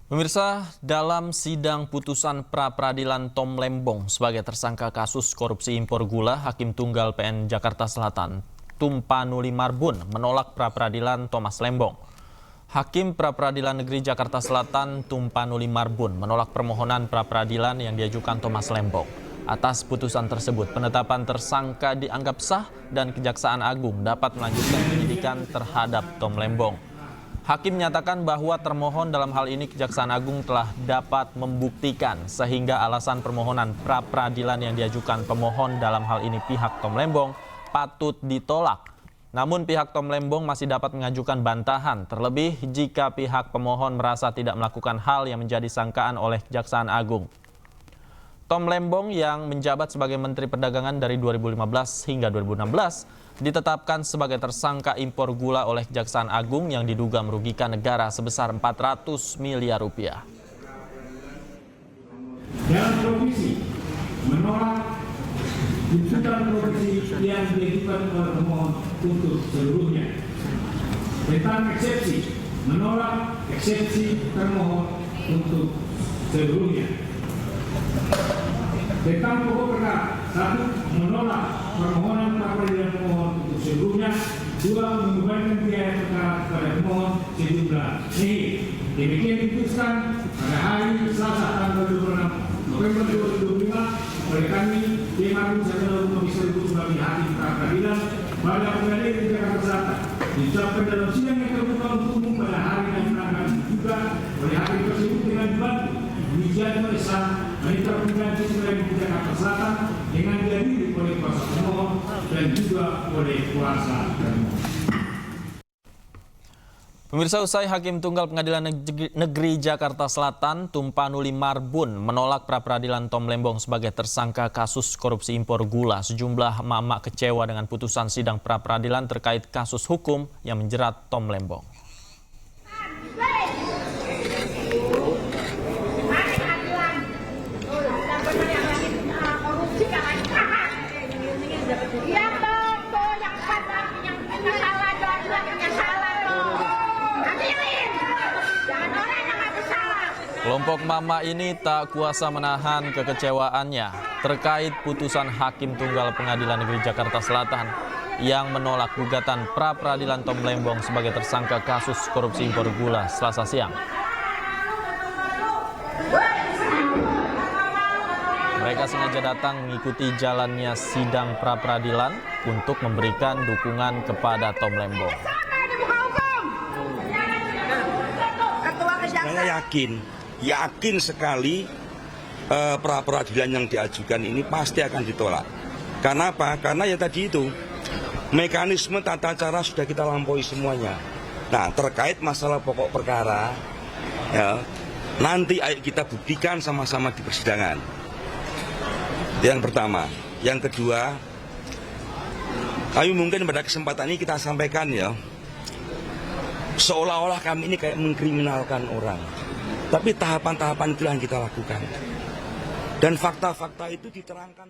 Pemirsa, dalam sidang putusan pra-peradilan Tom Lembong sebagai tersangka kasus korupsi impor gula, Hakim Tunggal PN Jakarta Selatan, Tumpanuli Marbun, menolak pra-peradilan Thomas Lembong. Hakim Pra-Peradilan Negeri Jakarta Selatan, Tumpanuli Marbun, menolak permohonan pra-peradilan yang diajukan Thomas Lembong. Atas putusan tersebut, penetapan tersangka dianggap sah dan Kejaksaan Agung dapat melanjutkan penyidikan terhadap Tom Lembong. Hakim menyatakan bahwa termohon dalam hal ini Kejaksaan Agung telah dapat membuktikan sehingga alasan permohonan pra-peradilan yang diajukan pemohon dalam hal ini pihak Tom Lembong patut ditolak. Namun pihak Tom Lembong masih dapat mengajukan bantahan, terlebih jika pihak pemohon merasa tidak melakukan hal yang menjadi sangkaan oleh Kejaksaan Agung. Tom Lembong yang menjabat sebagai Menteri Perdagangan dari 2015 hingga 2016 ditetapkan sebagai tersangka impor gula oleh Kejaksaan Agung yang diduga merugikan negara sebesar 400 miliar rupiah. Dalam provisi menolak tuntutan provisi yang diajukan oleh pemohon untuk seluruhnya. Tentang eksepsi, menolak eksepsi termohon untuk seluruhnya. Tentang pokok perkara, 1. Menolak permohonan pra-peradilan pemohon untuk seluruhnya. 2. Membebankan biaya perkara kepada pemohon sejumlah nihil. Demikian diputuskan pada hari Selasa tanggal 26 November 2025 oleh kami Tim Agung Sakala Komisi sebagai Hakim Pra-Peradilan pada Pengadilan Negeri Jakarta Selatan. Diucapkan dalam sidang yang terbuka untuk umum pada hari yang menangkan juga oleh hakim tersebut dengan dibantu Wijan Mesa Manitra Pengadilan Negeri Jakarta Selatan dengan dihadiri oleh kuasa pemohon dan juga oleh kuasa termohon. Pemirsa, usai Hakim Tunggal Pengadilan Negeri Jakarta Selatan, Tumpanuli Marbun, menolak pra-peradilan Tom Lembong sebagai tersangka kasus korupsi impor gula. Sejumlah emak-emak kecewa dengan putusan sidang pra-peradilan terkait kasus hukum yang menjerat Tom Lembong. Kelompok mama ini tak kuasa menahan kekecewaannya terkait putusan Hakim Tunggal Pengadilan Negeri Jakarta Selatan yang menolak gugatan pra-peradilan Tom Lembong sebagai tersangka kasus korupsi impor gula Selasa siang. Mereka sengaja datang mengikuti jalannya sidang pra-peradilan untuk memberikan dukungan kepada Tom Lembong. Saya yakin sekali pra-peradilan yang diajukan ini pasti akan ditolak. Karena apa? Karena ya tadi itu mekanisme tata cara sudah kita lampaui semuanya. Nah, terkait masalah pokok perkara ya, nanti ayo kita buktikan sama-sama di persidangan. Yang pertama. Yang kedua, kami mungkin pada kesempatan ini kita sampaikan ya, seolah-olah kami ini kayak mengkriminalkan orang. Tapi tahapan-tahapan itulah yang kita lakukan. Dan fakta-fakta itu diterangkan.